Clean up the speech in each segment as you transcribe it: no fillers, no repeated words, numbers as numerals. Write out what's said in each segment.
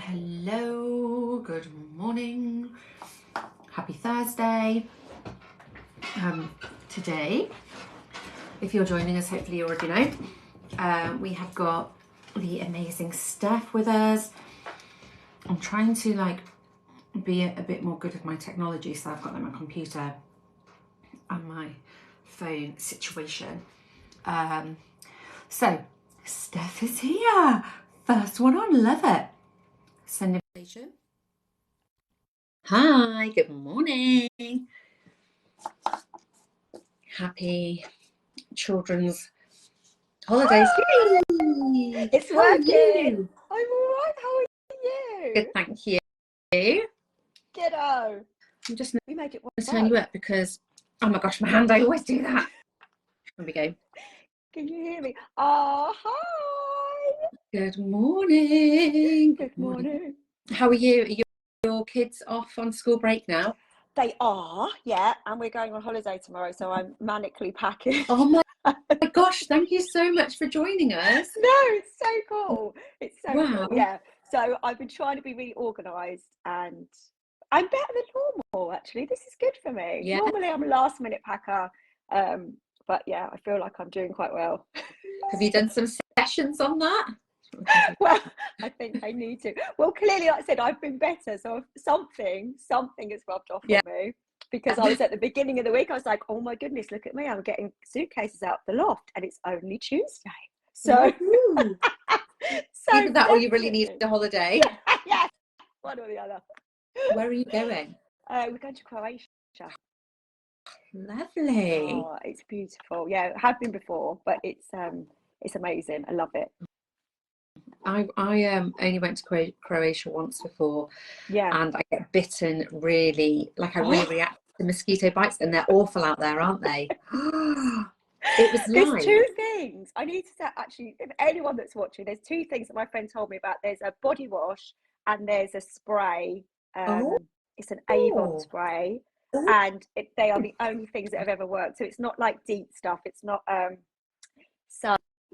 Hello, good morning, happy Thursday. Today, if you're joining us, hopefully you already know, we have got the amazing Stef with us. I'm trying to be a bit more good with my technology, so I've got my computer and my phone situation. So Stef is here, first one on, love it. Send invitation. Hi, good morning. Happy children's holidays. Yay! It's How are working. you? I'm all right. How are you? Good, thank you. Kiddo. I'm just We make it going to turn you up because, oh my gosh, my hand, I always do that. There we go. Can you hear me? Oh, hi. Good morning. Good morning. How are you? Are your kids off on school break now? They are, yeah, and we're going on holiday tomorrow, so I'm manically packing. Oh my gosh, thank you so much for joining us. No, it's so cool. It's so Wow. cool, yeah. So I've been trying to be really organised, and I'm better than normal, actually. This is good for me. Yeah. Normally I'm a last minute packer, but yeah, I feel like I'm doing quite well. Have you done some sessions on that? Well, I think I need to. Well, clearly, like I said, I've been better. So something has rubbed off on me, because I was at the beginning of the week, I was like, oh my goodness, look at me. I'm getting suitcases out the loft and it's only Tuesday. So, Either that or you really need a holiday. Yeah, one or the other. Where are you going? We're going to Croatia. Lovely. Oh, it's beautiful. Yeah, I have been before, but it's amazing. I love it. I only went to Croatia once before, Yeah, and I get bitten really, I really react to mosquito bites, and they're awful out there, aren't they? It was There's two things I need to say, actually, if anyone that's watching, there's two things that my friend told me about. There's a body wash and there's a spray. It's an Avon spray, and they are the only things that have ever worked. So it's not like deep stuff. It's not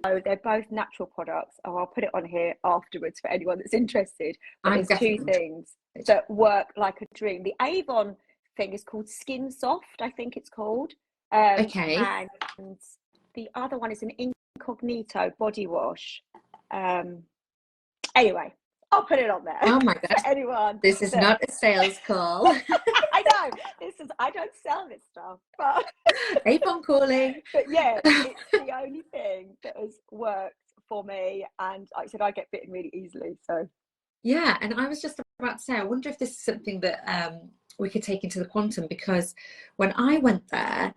so they're both natural products. Oh, I'll put it on here afterwards for anyone that's interested. But there's two things that work like a dream. The Avon thing is called Skin Soft, I think it's called. Okay. And the other one is an Incognito body wash. Anyway, I'll put it on there. Oh my gosh. Anyone. This is not a sales call. I know. I don't sell this stuff. But Avon calling. But yeah, it's the only thing that has worked for me. And like I said, I get bitten really easily. So yeah, and I was just about to say, I wonder if this is something that we could take into the quantum, because when I went there,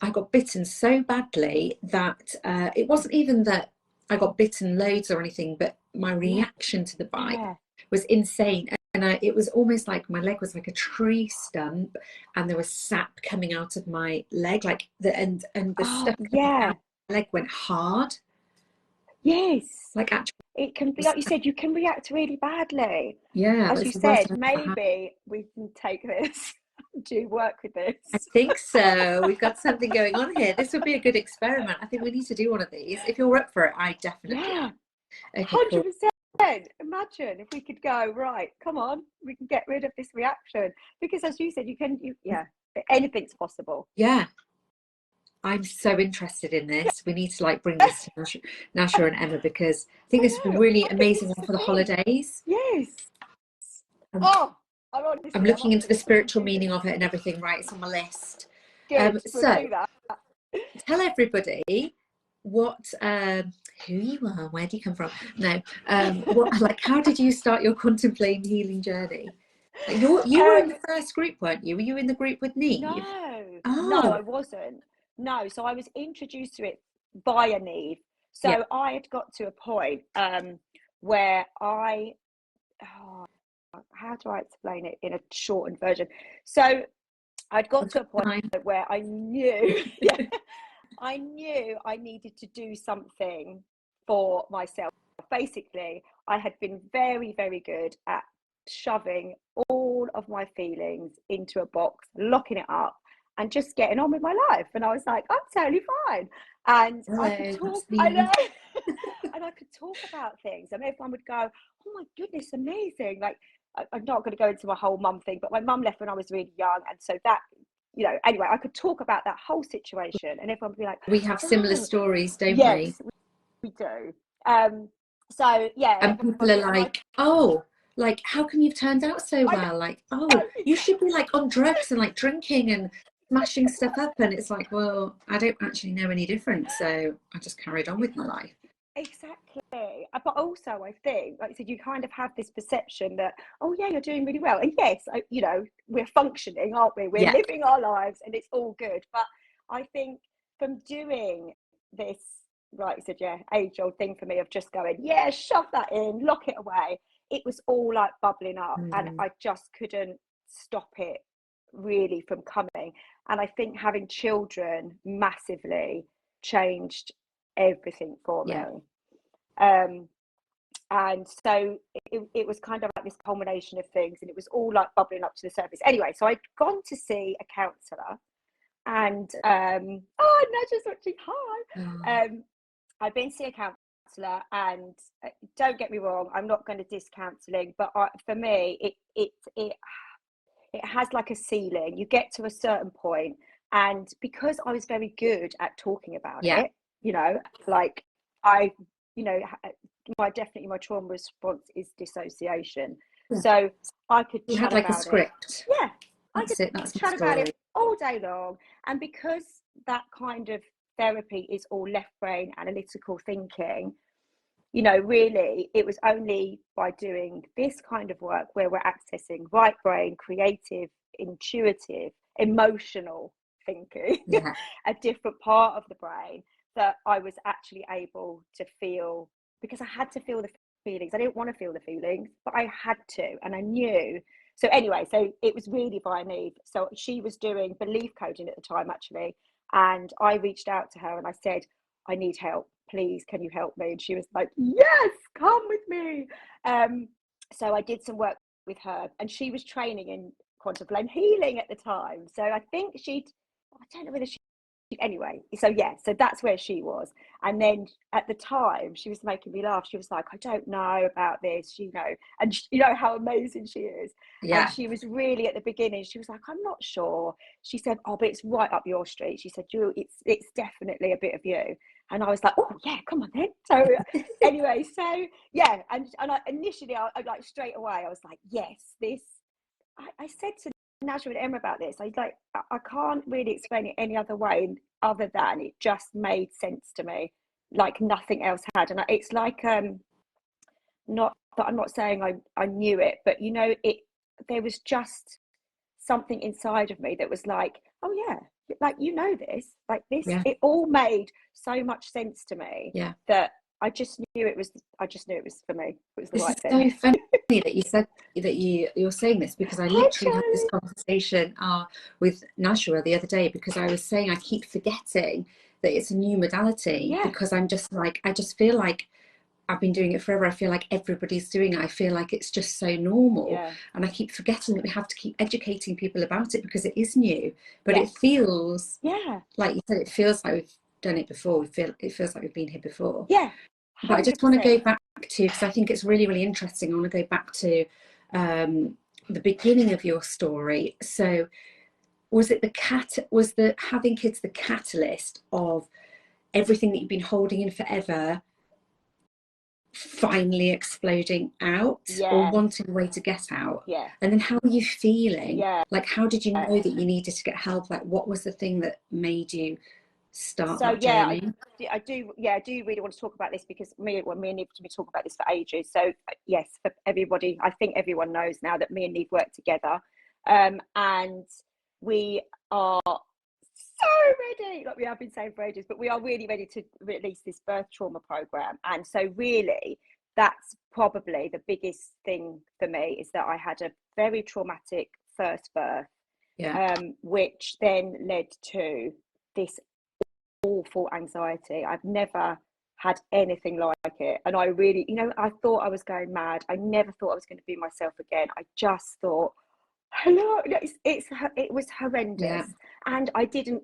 I got bitten so badly that it wasn't even that I got bitten loads or anything, but my reaction to the bite was insane. And it was almost like my leg was like a tree stump, and there was sap coming out of my leg, and the stuff coming out of my leg went hard. Yes. Actually, it can be, like you said, you can react really badly. Yeah. As you said, maybe we can take this. Do work with this. I think so. We've got something going on here. This would be a good experiment. I think we need to do one of these. If you're up for it, I definitely am. Okay, 100%. Cool. Imagine if we could go, right, come on, we can get rid of this reaction. Because as you said, anything's possible. Yeah. I'm so interested in this. We need to bring this to Nasha and Emma, because I think this would be really amazing for the holidays. Yes. I'm looking into the spiritual meaning of it and everything. Right, it's on my list. Good. So do that. Tell everybody what who you are, where do you come from? No, how did you start your contemplating healing journey? You were in the first group, weren't you? Were you in the group with Neve? No, I wasn't. No, so I was introduced to it via Neve. So I had got to a point where how do I explain it in a shortened version? So I'd got to a point where I knew, I knew I needed to do something for myself. Basically, I had been very, very good at shoving all of my feelings into a box, locking it up, and just getting on with my life. And I was like, I'm totally fine. And I could talk, I know, and I could talk about things, and everyone would go, oh my goodness, amazing. Like, I'm not going to go into my whole mum thing, but my mum left when I was really young. And so that, you know, anyway, I could talk about that whole situation, and everyone would be like, we have similar stories, don't we? Yes, we do. So yeah, And people are like, oh, like, how come you've turned out so well? Like, oh, you should be like on drugs and like drinking and smashing stuff up. And it's like, well, I don't actually know any different, so I just carried on with my life. Exactly. But also, I think, like I said, you kind of have this perception that, oh yeah, you're doing really well, and yes, you know, we're functioning, aren't we? We're living our lives, and it's all good. But I think from doing this, like I said, yeah, age-old thing for me of just going, yeah, shove that in, lock it away. It was all like bubbling up, and I just couldn't stop it really from coming. And I think having children massively changed everything for me. And so it was kind of like this culmination of things, and it was all like bubbling up to the surface. Anyway, so I'd gone to see a counsellor, and oh, Nadja's watching, hi. I've been to see a counsellor, and don't get me wrong, I'm not going to diss counselling, but for me, it has like a ceiling. You get to a certain point, and because I was very good at talking about it, you know, like you know, my trauma response is dissociation. So I could you chat had like about a script. it. I could chat about it all day long. And because that kind of therapy is all left brain analytical thinking, you know, really, it was only by doing this kind of work where we're accessing right brain, creative, intuitive, emotional thinking, a different part of the brain, that I was actually able to feel, because I had to feel the feelings. I didn't want to feel the feelings, but I had to, and I knew. So anyway, so it was really by Neve. So she was doing belief coding at the time, actually, and I reached out to her and I said, I need help. Please, can you help me? And she was like, yes, come with me. So I did some work with her, and she was training in quantum flame healing at the time. So I think I don't know whether anyway, so so that's where she was. And then at the time, she was making me laugh. She was like, I don't know about this, you know, and you know how amazing she is. And she was really, at the beginning, she was like, I'm not sure. She said, oh, but it's right up your street. She said, it's definitely a bit of you. And I was like, oh yeah, come on then. So anyway, so yeah, and I initially, I like straight away, I was like, yes, this. I said to Najwa and Emma about this. I was like, I can't really explain it any other way other than it just made sense to me, like nothing else had. And it's like, not that I'm not saying I knew it, but you know, there was just something inside of me that was like, oh yeah, like, you know, this, like this, it all made so much sense to me that I just knew it was for me. It was the right thing. So funny that you said that you're saying this, because I literally had this conversation with Najwa the other day, because I was saying I keep forgetting that it's a new modality, because I'm just like, I just feel like I've been doing it forever. I feel like everybody's doing it. I feel like it's just so normal. And I keep forgetting that we have to keep educating people about it, because it is new. But it feels, like you said, it feels like we've done it before. It feels like we've been here before. 100%. But I just want to go back to, because I think it's really, really interesting. I want to go back to the beginning of your story. So was it having kids the catalyst of everything that you've been holding in forever finally exploding out, or wanting a way to get out? And then how were you feeling? Like, how did you know that you needed to get help? Like, what was the thing that made you start that journey? I do really want to talk about this, because me and Neve have been talking about this for ages. So yes, for everybody, I think everyone knows now that me and Neve work together, and we are so ready, like we have been saying for ages, but we are really ready to release this birth trauma program. And so really, that's probably the biggest thing for me, is that I had a very traumatic first birth, which then led to this awful anxiety. I've never had anything like it, and I really, you know, I thought I was going mad. I never thought I was going to be myself again. I just thought, Hello, no, it was Yeah. horrendous, and I didn't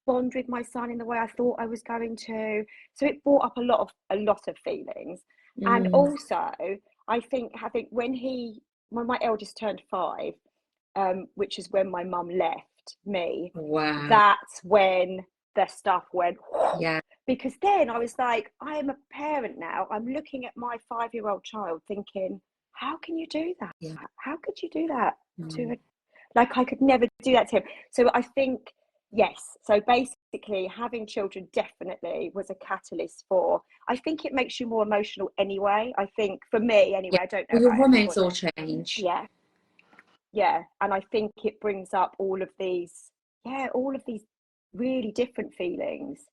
bond with my son in the way I thought I was going to. So it brought up a lot of feelings, and Mm. also I think having when my eldest turned 5, which is when my mum left me, Wow. that's when the stuff went. Yeah. Because then I was like, I am a parent now. I'm looking at my 5-year-old child, thinking, how can you do that? Yeah. How could you do that to Mm. a, like, I could never do that to him. So I think, yes. So basically, having children definitely was a catalyst for. I think it makes you more emotional anyway. I think for me Yeah. anyway. I don't know Well, your about hormones all everybody. change. Yeah, yeah, and I think it brings up all of these really different feelings,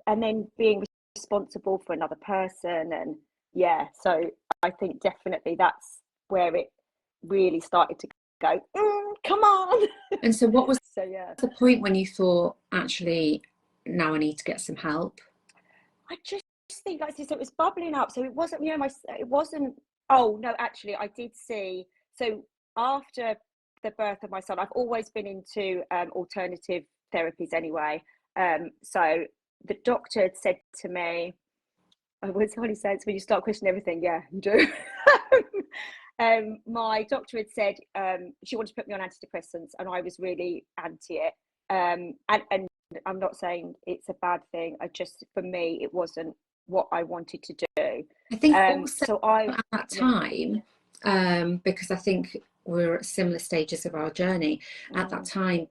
and then being responsible for another person, and yeah, so I think definitely that's where it really started to go, come on. And so what was So yeah, the point when you thought, actually, now I need to get some help? I just think, like I said, so it was bubbling up. So it wasn't, it wasn't. Oh no, actually, I did see. So after the birth of my son, I've always been into alternative therapies anyway. So the doctor had said to me, I was only saying, when you start questioning everything, yeah, you do. My doctor had said she wanted to put me on antidepressants, and I was really anti it. And I'm not saying it's a bad thing. I just, for me, it wasn't what I wanted to do. I think also So I, at that yeah, time, because I think we're at similar stages of our journey at that mm, time,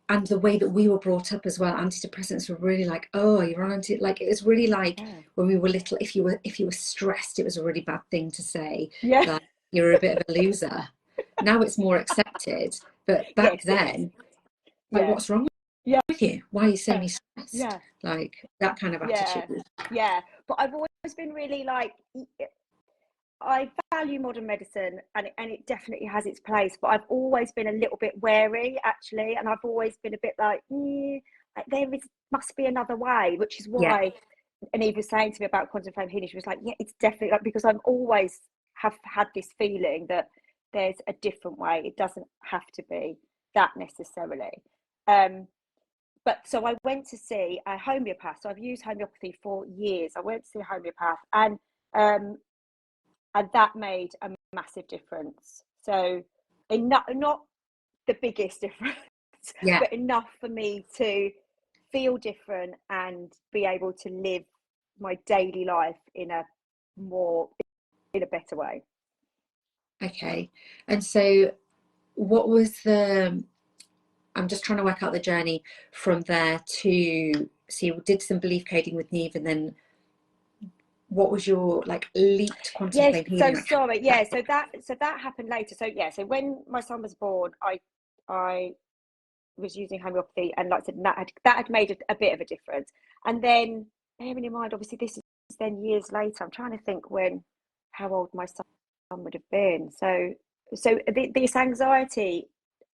and the way that we were brought up as well, antidepressants were really like, oh, you're on like it was really like yeah, when we were little, if you were stressed, it was a really bad thing to say, yeah, like you're a bit of a loser. Now it's more accepted, but back yes, it is. then, like, Yeah, what's wrong yeah, with you? Why are you saying you're stressed? yeah, Like that kind of yeah, attitude. yeah. But I've always been really like, I value modern medicine, and it definitely has its place, but I've always been a little bit wary actually, and I've always been a bit like, like there is must be another way, which is Yeah. why. And Eve was saying to me about quantum flame healing, she was like, yeah, it's definitely like, because I'm always have had this feeling that there's a different way. It doesn't have to be that necessarily. Um, but so I went to see a homeopath. So I've used homeopathy for years. I went to see a homeopath, um, and that made a massive difference. So, not the biggest difference, Yeah. but enough for me to feel different and be able to live my daily life in a better way. Okay. And so what was the, I'm just trying to work out the journey from there to, so you did some belief coding with Neve, and then what was your like leap to quantum Yes. flame So healing? Like, sorry. Yeah. So that happened later. So yeah. So when my son was born, I was using homeopathy, and like I said, that had made a bit of a difference. And then, bearing in mind, obviously, this is then years later. I'm trying to think how old my son would have been. So this anxiety,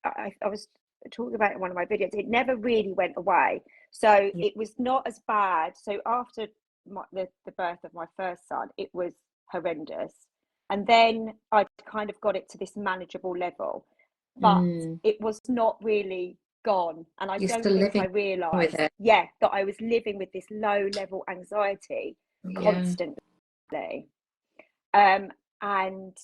I was talking about in one of my videos. It never really went away. So yeah. it was not as bad. So after the birth of my first son, it was horrendous, and then I kind of got it to this manageable level, but Mm, it was not really gone. And I you're don't still think I living with realized, it. yeah, that I was living with this low level anxiety Yeah. constantly. um and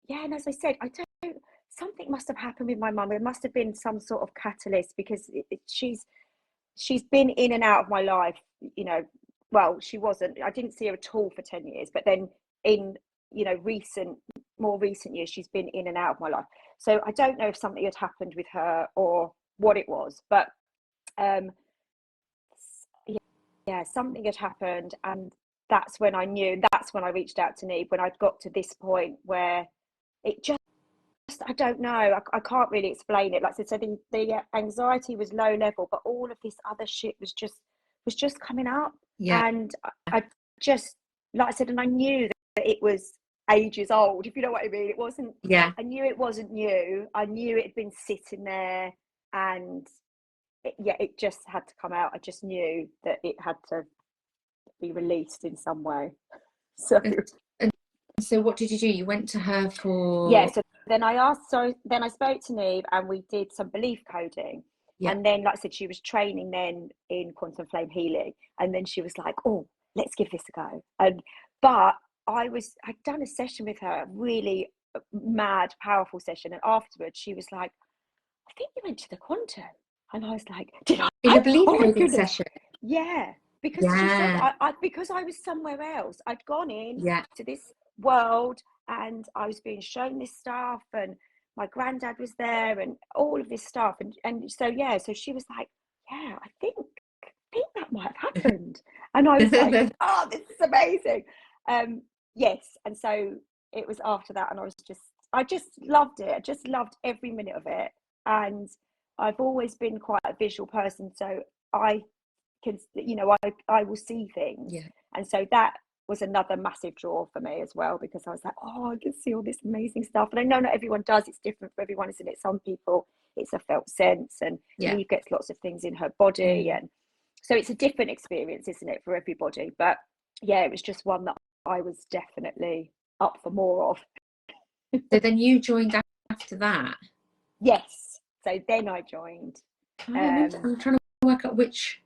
yeah, and as I said, I don't, something must have happened with my mum. There must have been some sort of catalyst, because she's been in and out of my life, you know. Well, she wasn't, I didn't see her at all for 10 years, but then in, more recent years, she's been in and out of my life. So I don't know if something had happened with her or what it was, but um yeah, something had happened, and that's when I knew. That's when I reached out to Neve, when I'd got to this point where it just, I don't know, I can't really explain it. Like I said, so the anxiety was low level, but all of this other shit was just coming up. Yeah. And I just, like I said, and I knew that it was ages old, if you know what I mean. It wasn't, Yeah. I knew it wasn't new. I knew it had been sitting there, and it just had to come out. I just knew that it had to be released in some way. So And, and so what did you do? You went to her yeah, for so then I spoke to Neve and we did some belief coding. Yeah. And then, like I said, she was training then in quantum flame healing. And then she was like, oh, let's give this a go. But I'd done a session with her, a really mad, powerful session. And afterwards she was like, I think you went to the quantum. And I was like, did I? In a belief oh coding session? Yeah. Because she said, because I was somewhere else. I'd gone in to this world and I was being shown this stuff, and my granddad was there and all of this stuff. And so, so she was like, yeah, I think that might have happened. And I was like, oh, this is amazing. Yes. And so it was after that, and I just loved it. I just loved every minute of it. And I've always been quite a visual person. So I can, I will see things. Yeah. And so that was another massive draw for me as well, because I was like, oh, I can see all this amazing stuff. And I know not everyone does. It's different for everyone, isn't it? Some people, it's a felt sense, and Neve gets lots of things in her body. And so it's a different experience, isn't it, for everybody? But yeah, it was just one that I was definitely up for more of. So then you joined after that? Yes. So then I joined. I'm trying to work out which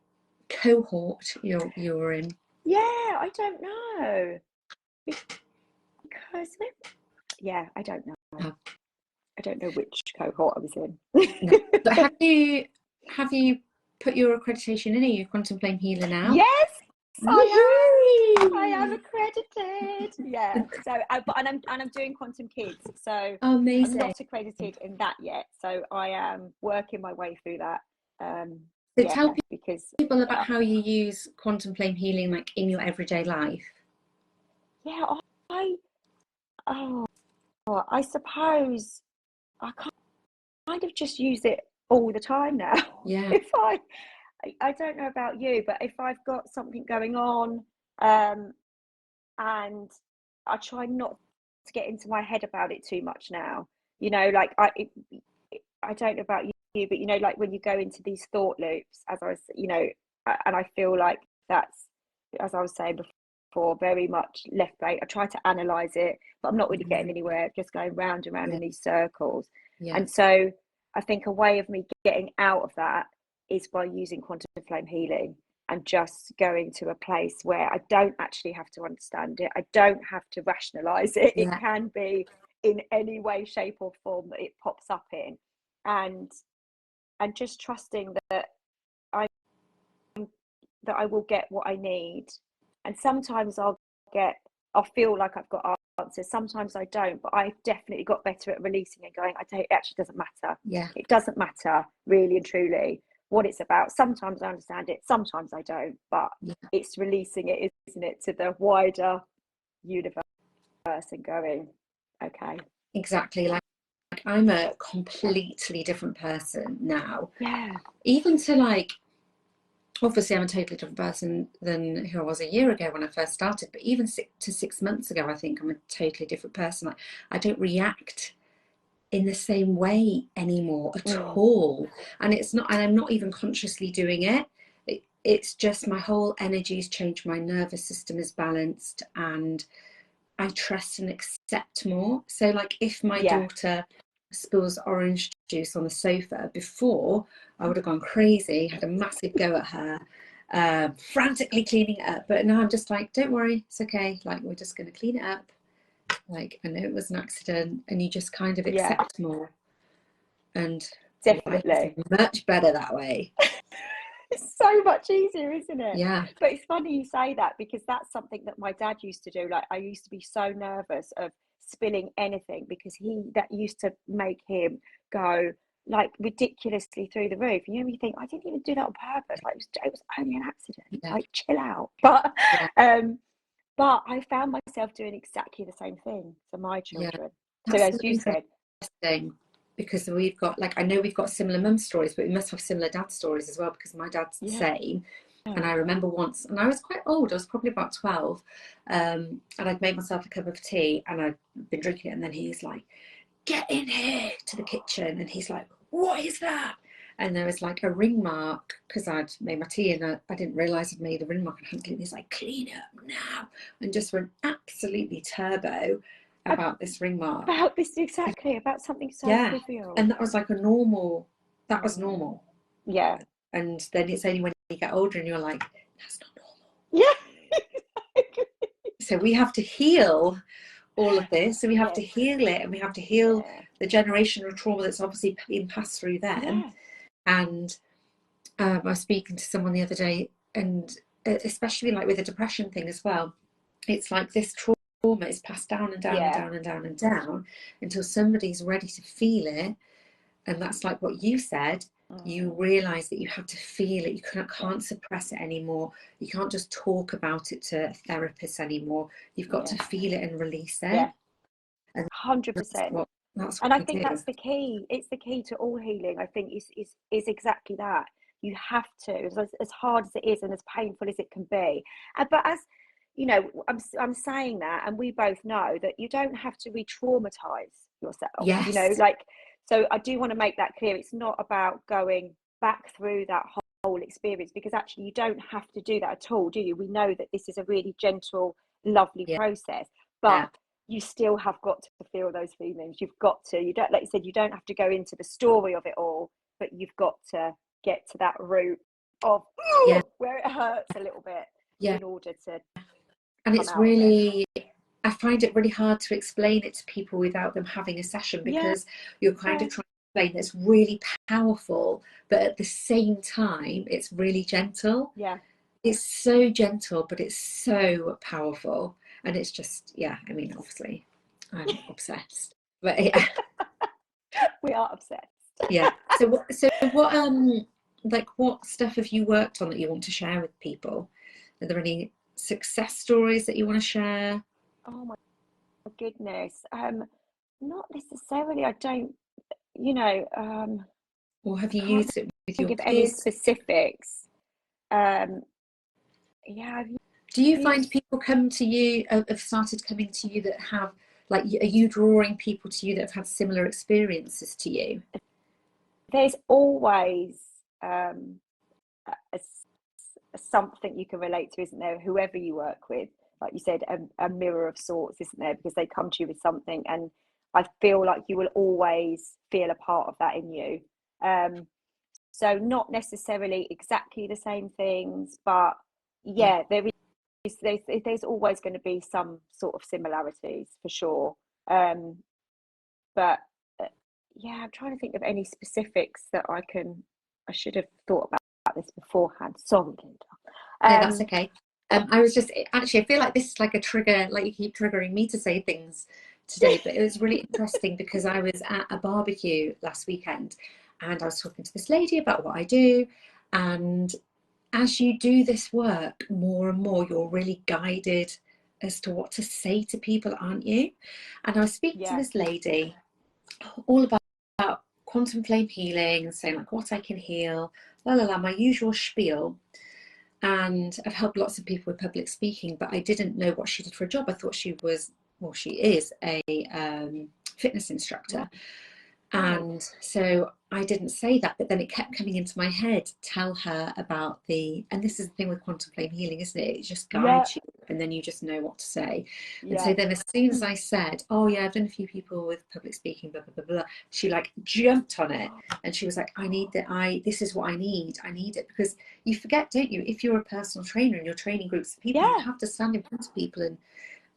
cohort you were in. Yeah, I don't know. Because I don't know. Oh. I don't know which cohort I was in. No. But have you put your accreditation in? Are you quantum flame healer now? Yes, I am accredited. Yeah. So, I'm doing quantum kids. So amazing. I'm not accredited in that yet. So I am working my way through that. So tell people about how you use quantum flame healing, like in your everyday life. Yeah, I suppose I kind of just use it all the time now. Yeah. If I don't know about you, but if I've got something going on, and I try not to get into my head about it too much now. Like I don't know about you, but like when you go into these thought loops, as I was, and I feel like that's, as I was saying before, very much left brain. I try to analyze it, but I'm not really getting anywhere, just going round and round in these circles. And so I think a way of me getting out of that is by using quantum flame healing and just going to a place where I don't actually have to understand it. I don't have to rationalize it. It can be in any way, shape or form that it pops up in. And just trusting that I will get what I need. And sometimes I'll feel like I've got answers. Sometimes I don't, but I've definitely got better at releasing and going, it actually doesn't matter. Yeah. It doesn't matter really and truly what it's about. Sometimes I understand it, sometimes I don't, but it's releasing it, isn't it, to the wider universe and going, okay. Exactly. Like I'm a completely different person now. Yeah. Even to like, obviously I'm a totally different person than who I was a year ago when I first started, but even 6 months ago, I think I'm a totally different person. Like, I don't react in the same way anymore at all. And I'm not even consciously doing it. It's just my whole energy's changed. My nervous system is balanced and I trust and accept more. So like if my daughter spills orange juice on the sofa, before I would have gone crazy, had a massive go at her, frantically cleaning it up. But now I'm just like, don't worry, it's okay. Like, we're just going to clean it up. Like, I know it was an accident, and you just kind of accept more. And definitely much better that way. It's so much easier, isn't it? Yeah. But it's funny you say that, because that's something that my dad used to do. Like, I used to be so nervous of spilling anything, because that used to make him go like ridiculously through the roof. You think, I didn't even do that on purpose. Like, it was only an accident. Like, chill out. But but I found myself doing exactly the same thing to my children. So as you said, because we've got, like, I know we've got similar mum stories, but we must have similar dad stories as well, because my dad's the same. And I remember once, and I was quite old, I was probably about 12, and I'd made myself a cup of tea and I'd been drinking it, and then he's like, get in here, to the kitchen, and he's like, what is that? And there was like a ring mark, because I'd made my tea and I didn't realise I'd made a ring mark, and he's like, clean it up now, and just went absolutely turbo. about this ring mark. About this, exactly, about something so trivial. And that was like that was normal. Yeah. And then it's only when you get older and you're like, that's not normal. Yeah. So we have to heal all of this. So we have to heal it, and we have to heal the generational trauma that's obviously been passed through them. Yeah. And I was speaking to someone the other day, and especially like with the depression thing as well, it's like this trauma is passed down and down and down and down and down until somebody's ready to feel it. And that's like what you said. You realize that you have to feel it. You can't suppress it anymore. You can't just talk about it to therapists anymore. You've got to feel it and release it. Yeah. And 100%. And I think that's the key. It's the key to all healing, I think, is exactly that. You have to, as hard as it is and as painful as it can be. But as you know, I'm saying that, and we both know that you don't have to re-traumatize yourself. Yes. You know, like, so I do want to make that clear. It's not about going back through that whole experience, because actually you don't have to do that at all, do you? We know that this is a really gentle, lovely process, but you still have got to feel those feelings. You've got to, you don't, like you said, you don't have to go into the story of it all, but you've got to get to that root of where it hurts a little bit in order to. And it's really, I find it really hard to explain it to people without them having a session, because you're kind of trying to explain it's really powerful, but at the same time, it's really gentle. Yeah. It's so gentle, but it's so powerful. And it's just, I mean, obviously, I'm obsessed. But we are obsessed. Yeah. So what stuff have you worked on that you want to share with people? Are there any success stories that you want to share? Oh my goodness. Not necessarily. I don't, you know, or have you used it with your kids? kids? Any specifics? Do you find people come to you, have started coming to you that have, like, are you drawing people to you that have had similar experiences to you? There's always something you can relate to, isn't there? Whoever you work with, like you said, a mirror of sorts, isn't there? Because they come to you with something, and I feel like you will always feel a part of that in you. So not necessarily exactly the same things, but there's always going to be some sort of similarities for sure. But I'm trying to think of any specifics that I should have thought about this beforehand. Sorry, Linda. No, that's okay. I was just, actually, I feel like this is like a trigger, like you keep triggering me to say things today, but it was really interesting because I was at a barbecue last weekend and I was talking to this lady about what I do. And as you do this work more and more, you're really guided as to what to say to people, aren't you? And I was speaking to this lady all about quantum flame healing and saying like what I can heal, my usual spiel. And I've helped lots of people with public speaking, but I didn't know what she did for a job. I thought she is a fitness instructor. And so I didn't say that, but then it kept coming into my head, tell her about and this is the thing with quantum flame healing, isn't it? It just guides you and then you just know what to say. And so then as soon as I said, I've done a few people with public speaking, blah, blah, blah, blah, she like jumped on it and she was like, this is what I need it, because you forget, don't you, if you're a personal trainer and you're training groups of people, you have to stand in front of people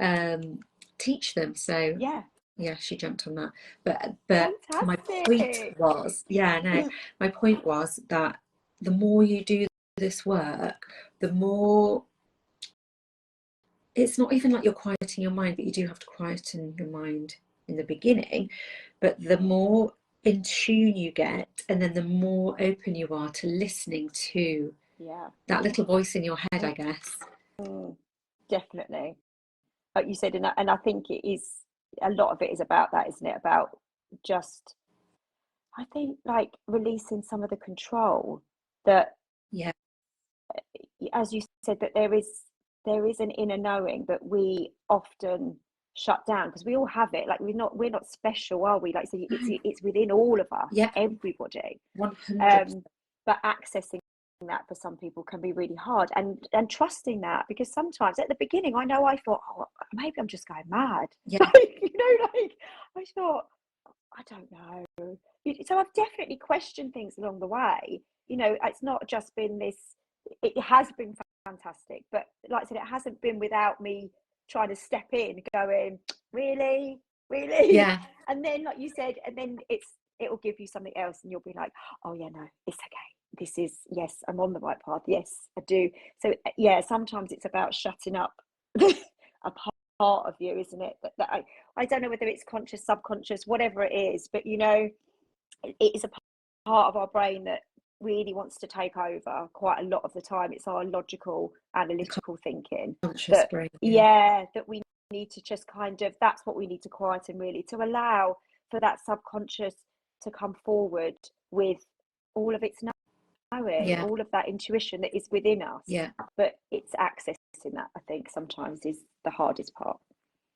and teach them. So she jumped on that. But Fantastic. my point was, my point was that the more you do this work, the more, it's not even like you're quieting your mind, but you do have to quieten your mind in the beginning. But the more in tune you get, and then the more open you are to listening to that little voice in your head, I guess. Definitely. Like you said, and I think it is, a lot of it is about that, isn't it? About just, I think, like releasing some of the control that, as you said, that there is an inner knowing that we often shut down because we all have it. Like we're not special, are we? Like, so it's within all of us, everybody. 100%. But accessing that for some people can be really hard, and trusting that, because sometimes at the beginning I know I thought, oh, maybe I'm just going mad. Yeah. Like, you know, like I thought, I don't know. So I've definitely questioned things along the way. You know, it's not just been this, it has been fantastic, but like I said, it hasn't been without me trying to step in, going, really? Yeah. And then, like you said, and then it'll give you something else, and you'll be like, oh yeah, no, it's okay. This is, yes, I'm on the right path. Yes, I do. So yeah, sometimes it's about shutting up a part of you, isn't it? That I don't know whether it's conscious, subconscious, whatever it is, but you know, it is a part of our brain that really wants to take over quite a lot of the time. It's our logical, analytical thinking Conscious that, brain. yeah, that we need to just kind of, that's what we need to quieten, really, to allow for that subconscious to come forward with all of its knowing, Yeah. all of that intuition that is within us. Yeah. But it's accessing that, I think, sometimes is the hardest part.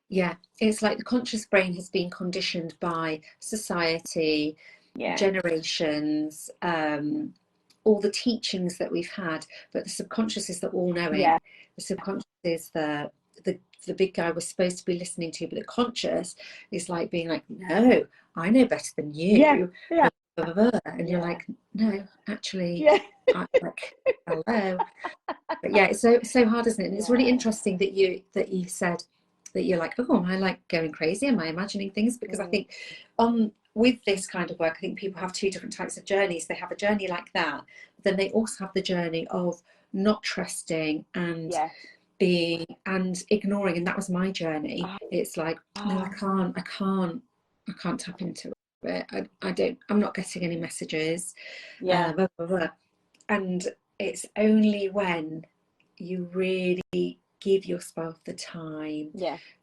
Yeah. It's like the conscious brain has been conditioned by society, Yeah. generations, all the teachings that we've had, but the subconscious is the all-knowing. Yeah. The subconscious is the big guy we're supposed to be listening to, but the conscious is like being like, no, I know better than you. Yeah. Yeah. Blah, blah, blah. And you're like, no, actually, I'm like, hello. But yeah, it's so hard, isn't it? And it's really interesting that you said that you're like, oh, am I like going crazy? Am I imagining things? Because I think with this kind of work, I think people have two different types of journeys. They have a journey like that, but then they also have the journey of not trusting and being and ignoring. And that was my journey. It's like, no, I can't tap into it. I'm not getting any messages. Blah, blah, blah. And it's only when you really give yourself the time,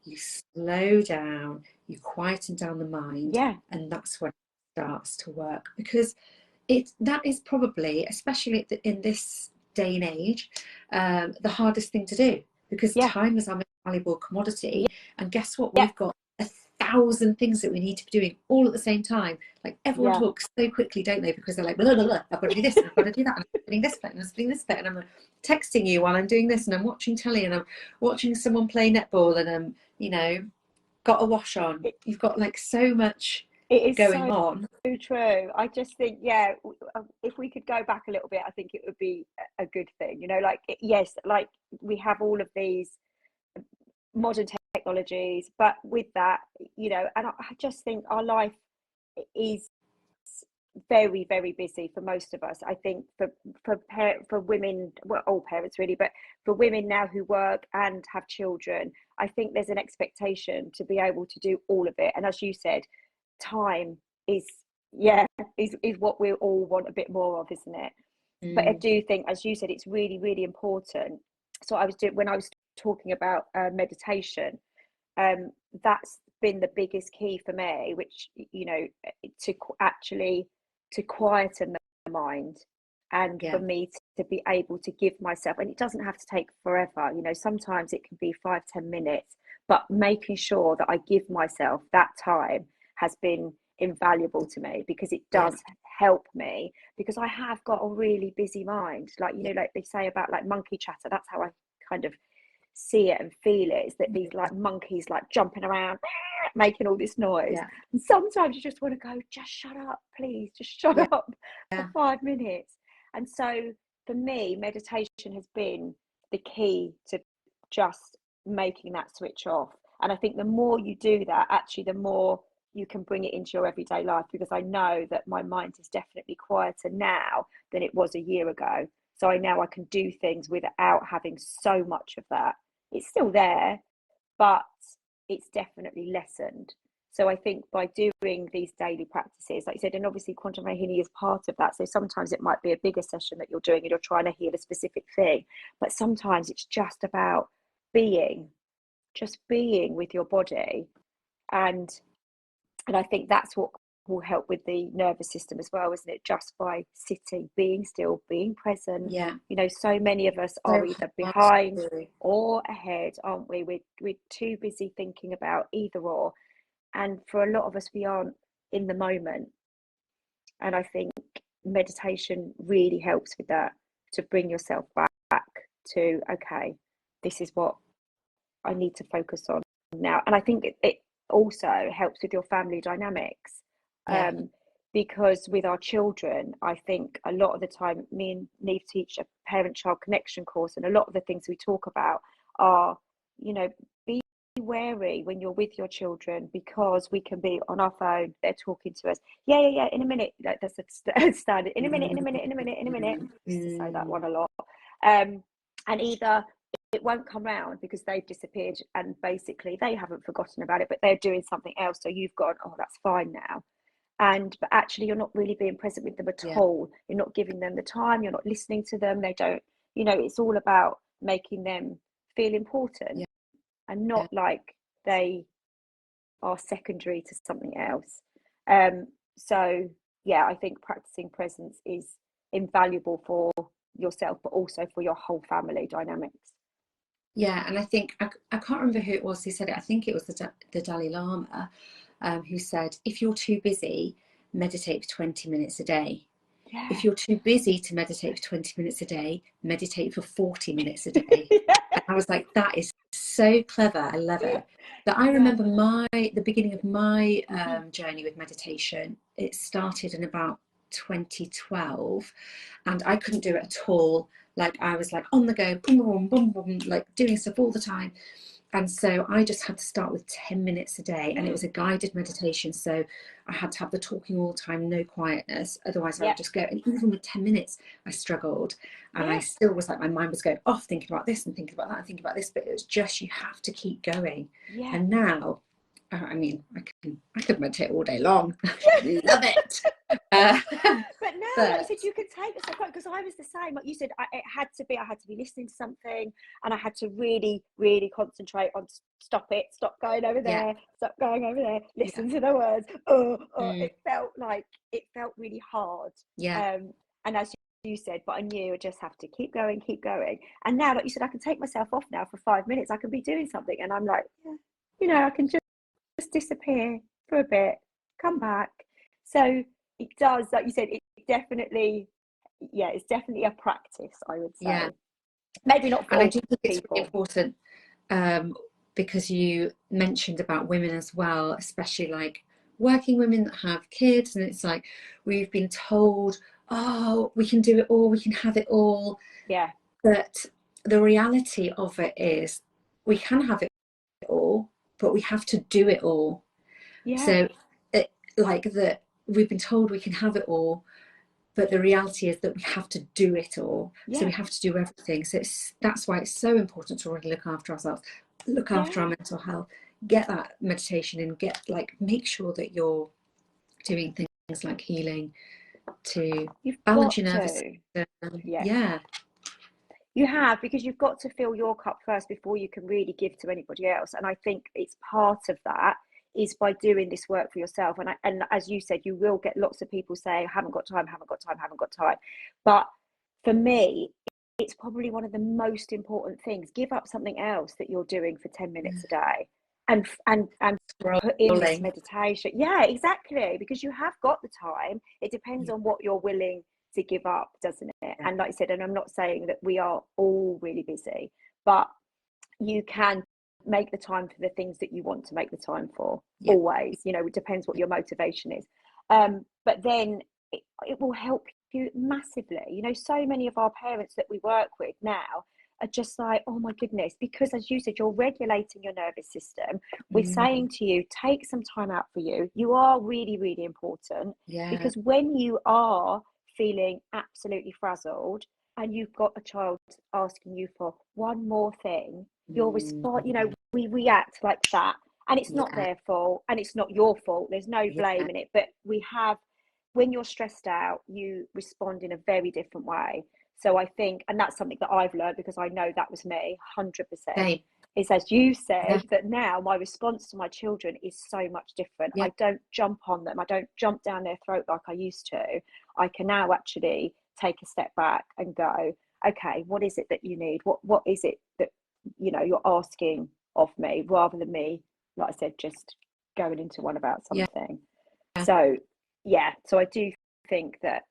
you slow down, you quieten down the mind, and that's when it starts to work. Because that is probably, especially in this day and age, the hardest thing to do, because time is our most valuable commodity. And guess what? We've got 1,000 things that we need to be doing all at the same time. Like everyone talks so quickly, don't they? Because they're like, blah, blah, blah, I've got to do this, I've got to do that, and I'm doing this bit, and I'm doing this bit, and I'm texting you while I'm doing this, and I'm watching telly, and I'm watching someone play netball, and I'm, you know, got a wash on. You've got like so much going on. So true. I just think, if we could go back a little bit, I think it would be a good thing. You know, like, yes, like we have all of these modern technologies, but with that, you know, and I just think our life is very, very busy for most of us. I think for women, well, all parents really, but for women now who work and have children, I think there's an expectation to be able to do all of it. And as you said, time is what we all want a bit more of, isn't it? But I do think, as you said, it's really, really important. So when I was talking about meditation, that's been the biggest key for me, which, you know, to quieten the mind, and for me to be able to give myself, and it doesn't have to take forever, you know, sometimes it can be 5-10 minutes, but making sure that I give myself that time has been invaluable to me, because it does help me, because I have got a really busy mind, like, you know, like they say about like monkey chatter. That's how I kind of see it and feel it, is that these like monkeys like jumping around making all this noise, and sometimes you just want to go, just shut up, please, just shut up for 5 minutes. And so for me, meditation has been the key to just making that switch off. And I think the more you do that, actually the more you can bring it into your everyday life, because I know that my mind is definitely quieter now than it was a year ago. So I can do things without having so much of that. It's still there, but it's definitely lessened. So I think by doing these daily practices, like you said, and obviously quantum healing is part of that. So sometimes it might be a bigger session that you're doing and you're trying to heal a specific thing, but sometimes it's just about being with your body. And I think that's what will help with the nervous system as well, isn't it? Just by sitting, being still, being present. You know, so many of us are either behind or ahead, aren't we? We're too busy thinking about either or. And for a lot of us, we aren't in the moment. And I think meditation really helps with that, to bring yourself back to, okay, this is what I need to focus on now. And I think it also helps with your family dynamics. Because with our children, I think a lot of the time, me and Neve teach a parent-child connection course, and a lot of the things we talk about are, you know, be wary when you're with your children, because we can be on our phone, they're talking to us, yeah, in a minute, like that's a standard, in a minute. I used to say that one a lot. And either it won't come round because they've disappeared and basically they haven't forgotten about it, but they're doing something else, so you've gone, oh, that's fine now. But actually you're not really being present with them at all. You're not giving them the time, you're not listening to them, they don't, you know, it's all about making them feel important and not like they are secondary to something else. So yeah, I think practicing presence is invaluable for yourself, but also for your whole family dynamics. Yeah, and I think I can't remember who it was who said it. I think it was the Dalai Lama, who said, if you're too busy, meditate for 20 minutes a day. Yeah. If you're too busy to meditate for 20 minutes a day, meditate for 40 minutes a day. And I was like, that is so clever. I love it. But I remember the beginning of my journey with meditation. It started in about 2012, and I couldn't do it at all. Like I was like on the go, boom, boom, boom, boom, like doing stuff all the time. And so I just had to start with 10 minutes a day, and it was a guided meditation. So I had to have the talking all the time, no quietness. Otherwise I would just go. And even with 10 minutes, I struggled. And I still was like, my mind was going off thinking about this and thinking about that and thinking about this. But it was just, you have to keep going. And now, I mean, I could meditate all day long. Love it. But now, like you said, you could take a step back, because I was the same. Like you said, I had to be listening to something, and I had to really, really concentrate on stop going over there, stop going over there, listen to the words. It felt really hard. And as you said, but I knew I just have to keep going. And now, like you said, I can take myself off now for 5 minutes. I can be doing something, and I'm like, you know, I can just disappear for a bit, come back. So it does, like you said, it's definitely a practice, I would say. Maybe not for and all I do think it's people. really important, because you mentioned about women as well, especially like working women that have kids, and it's like we've been told, oh, we can do it all, we can have it all. But the reality of it is we can have it all, but we have to do it all. So we've been told we can have it all, but the reality is that we have to do it all. So we have to do everything. So that's why it's so important to really look after ourselves, look after our mental health, get that meditation in, make sure that you're doing things like healing to balance your nervous system. You have, because you've got to fill your cup first before you can really give to anybody else. And I think it's part of that is by doing this work for yourself. And as you said, you will get lots of people say, haven't got time. But for me, it's probably one of the most important things. Give up something else that you're doing for 10 minutes a day and put in this meditation. Yeah, exactly. Because you have got the time. It depends on what you're willing to give up, doesn't it? And like I said, and I'm not saying that we are all really busy, but you can make the time for the things that you want to make the time for. Always, you know, it depends what your motivation is. But then it will help you massively. You know, so many of our parents that we work with now are just like, oh my goodness, because as you said, you're regulating your nervous system. We're saying to you, take some time out for you. You are really, really important. Because when you are feeling absolutely frazzled and you've got a child asking you for one more thing, your response, you know, we react like that, and it's not their fault and it's not your fault. There's no blame in it, but when you're stressed out, you respond in a very different way. So I think, and that's something that I've learned, because I know that was me 100%, is, as you said, that now my response to my children is so much different. I don't jump on them, I don't jump down their throat like I used to. I can now actually take a step back and go, okay, what is it that you need? What is it that, you know, you're asking of me, rather than me, like I said, just going into one about something. So I do think that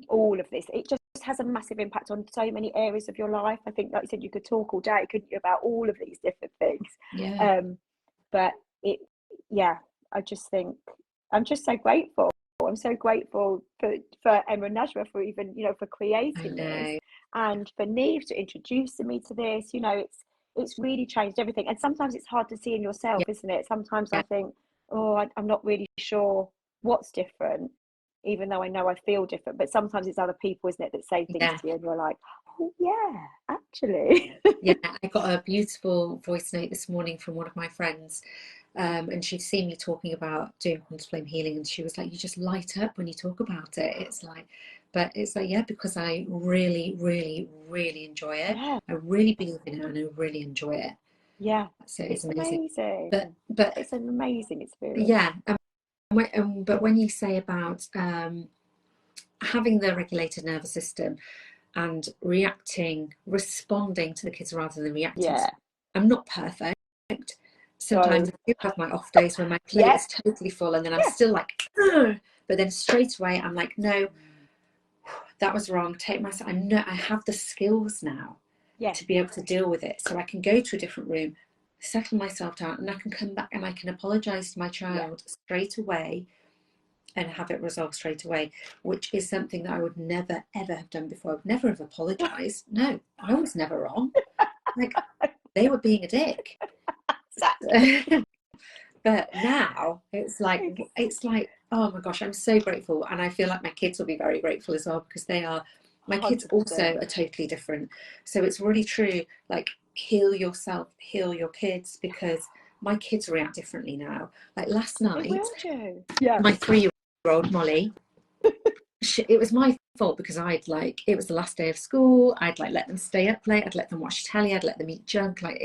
all of this, it just has a massive impact on so many areas of your life. I think, like you said, you could talk all day, couldn't you, about all of these different things. Yeah. But it, yeah, I just think I'm just so grateful. I'm so grateful for Emma and Najma for even, you know, for creating this, and for Neve to introducing me to this. You know, it's really changed everything. And sometimes it's hard to see in yourself, isn't it? Sometimes I think, oh, I'm not really sure what's different, even though I know I feel different. But sometimes it's other people, isn't it, that say things to you, and you're like, oh yeah, actually. Yeah, I got a beautiful voice note this morning from one of my friends, and she'd seen me talking about doing quantum flame healing, and she was like, you just light up when you talk about it. It's like, but it's like, yeah, because I really, really, really enjoy it. Yeah. I really believe in it, and I really enjoy it. Yeah, So it's amazing. But it's an amazing experience. yeah, but when you say about having the regulated nervous system and responding to the kids rather than reacting. I'm not perfect. Sometimes I do have my off days when my plate is totally full, and then I'm still like, ugh! But then straight away I'm like, no, that was wrong. I know I have the skills now to be able to deal with it. So I can go to a different room, settle myself down, and I can come back and I can apologize to my child straight away and have it resolved straight away, which is something that I would never ever have done before. I would never have apologized. No, I was never wrong. Like, they were being a dick. But now it's like, oh my gosh, I'm so grateful, and I feel like my kids will be very grateful as well, because my kids 100%. Also are totally different. So it's really true, like, heal yourself, heal your kids, because my kids react differently now. Like last night, my 3-year-old Molly, it was my fault, because it was the last day of school. I'd let them stay up late. I'd let them watch telly. I'd let them eat junk. I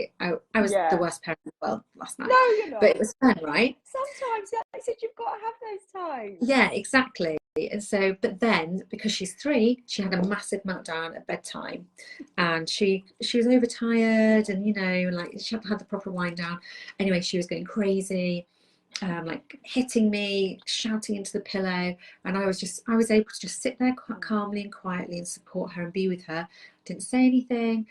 was the worst parent in the world last night. No, you're not. But it was fun, right? Sometimes, I said, you've got to have those times. Yeah, exactly. And so, but then, because she's 3, she had a massive meltdown at bedtime, and she was overtired, and she hadn't had the proper wind down. Anyway, she was going crazy. Like hitting me, shouting into the pillow, and I was able to just sit there quite calmly and quietly and support her and be with her. Didn't say anything.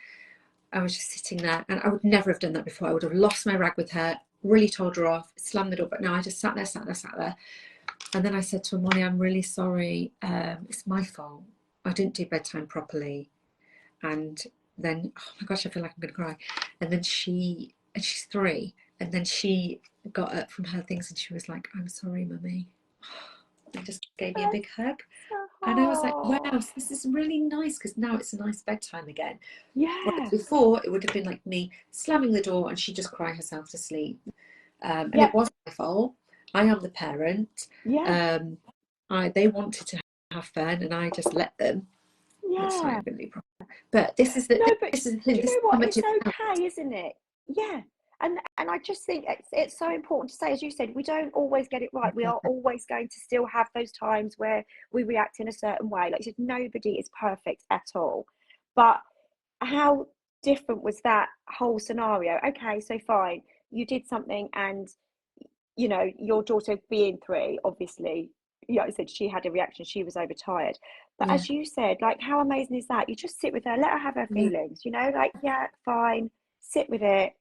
I was just sitting there, and I would never have done that before. I would have lost my rag with her, really told her off, slammed the door. But no, I just sat there. And then I said to her, Molly, I'm really sorry. It's my fault. I didn't do bedtime properly. And then, oh my gosh, I feel like I'm going to cry. And then she's 3. And then she got up from her things and she was like, I'm sorry, Mummy. And just gave me a big hug. And I was like, wow, this is really nice, because now it's a nice bedtime again. Yeah. Whereas before, it would have been like me slamming the door and she'd just cry herself to sleep. And it wasn't my fault. I am the parent. Yeah. They wanted to have fun, and I just let them. Yeah. That's not even really proper. But this is the thing. Do you know what? It's okay, isn't it? Yeah. And I just think it's so important to say, as you said, we don't always get it right. We are always going to still have those times where we react in a certain way. Like you said, nobody is perfect at all. But how different was that whole scenario? Okay, so fine, you did something, and your daughter being 3, obviously, I said she had a reaction. She was overtired. But as you said, like, how amazing is that? You just sit with her, let her have her feelings. Like, fine, sit with it.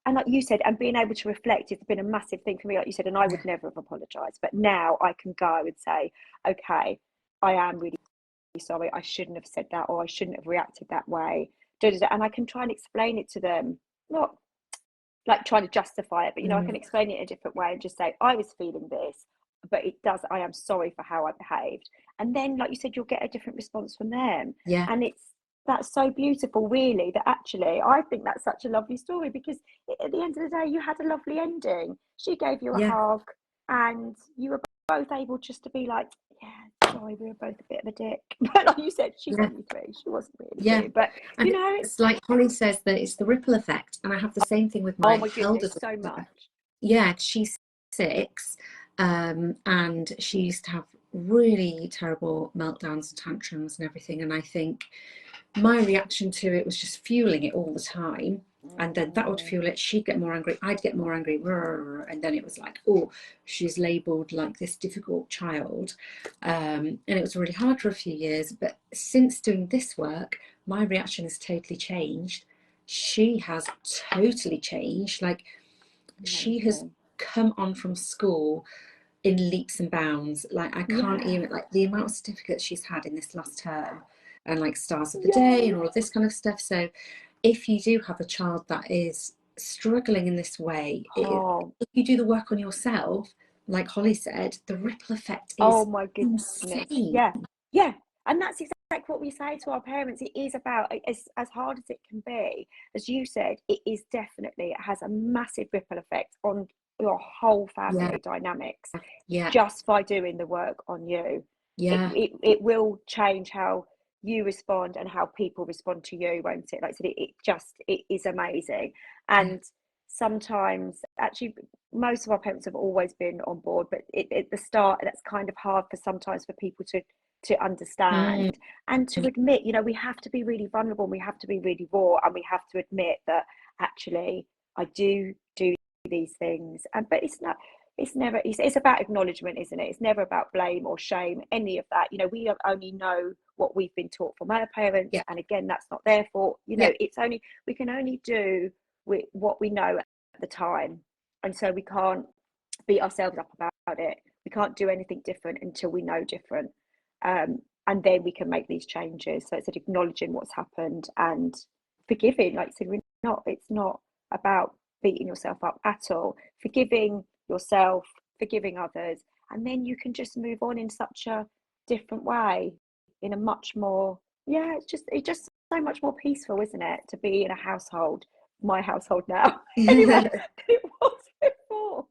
And like you said, and being able to reflect has been a massive thing for me, like you said, and I would never have apologised. But now I can go and say, okay, I am really sorry. I shouldn't have said that, or I shouldn't have reacted that way. And I can try and explain it to them, not like trying to justify it, but I can explain it in a different way and just say, I was feeling this, but I am sorry for how I behaved. And then, like you said, you'll get a different response from them. Yeah. And that's so beautiful, really, that actually I think that's such a lovely story, because at the end of the day, you had a lovely ending. She gave you a hug, and you were both able just to be like, sorry, we were both a bit of a dick. But like you said, she's only 3. She wasn't really 2. But, it's like Holly says, that it's the ripple effect. And I have the same thing with my eldest daughter. So much. Yeah, she's 6, and she used to have really terrible meltdowns and tantrums and everything. And I think my reaction to it was just fueling it all the time. And then that would fuel it. She'd get more angry. I'd get more angry. And then it was like, oh, she's labelled like this difficult child. And it was really hard for a few years. But since doing this work, my reaction has totally changed. She has totally changed. Like, she has come on from school in leaps and bounds. Like, I can't even, like, the amount of certificates she's had in this last term, and like stars of the day and all of this kind of stuff. So if you do have a child that is struggling in this way, if you do the work on yourself, like Holly said, the ripple effect is my goodness. insane. Yeah. And that's exactly what we say to our parents. It is about, as hard as it can be, as you said, it is definitely, it has a massive ripple effect on your whole family dynamics. Just by doing the work on you. It will change how you respond and how people respond to you, won't it? Like I said, it is amazing. And sometimes, actually, most of our parents have always been on board, but at the start, that's kind of hard for sometimes for people to understand and to admit, you know, we have to be really vulnerable, and we have to be really raw, and we have to admit that actually I do these things. But it's about acknowledgement, isn't it? It's never about blame or shame, any of that. You know, we only know what we've been taught from our parents, and again, that's not their fault. You know, we can only do with what we know at the time, and so we can't beat ourselves up about it. We can't do anything different until we know different, and then we can make these changes. So it's acknowledging what's happened and forgiving. Like I said, it's not about beating yourself up at all. Forgiving yourself, forgiving others, and then you can just move on in such a different way, in a much more it's just so much more peaceful, isn't it, to be in a household, my household now, anyway, than it was before.